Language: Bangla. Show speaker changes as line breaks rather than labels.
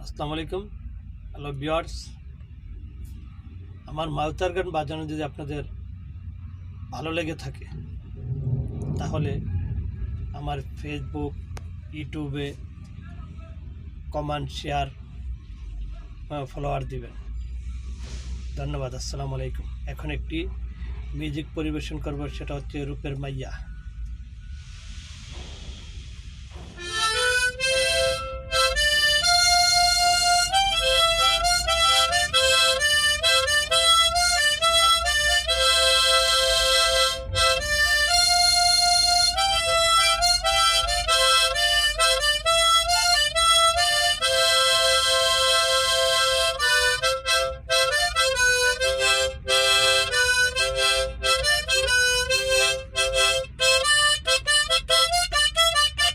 আসসালামু আলাইকুম। হ্যালো ভিউয়ার্স, আমার মাউথার গান বাজানো যদি আপনাদের ভালো লেগে থাকে তাহলে আমার ফেসবুক, ইউটিউবে কমেন্ট, শেয়ার, ফলোয়ার দিবেন। ধন্যবাদ। আসসালামু আলাইকুম। এখন একটি মিউজিক পরিবেশন করব, সেটা হচ্ছে রূপের মাইয়া।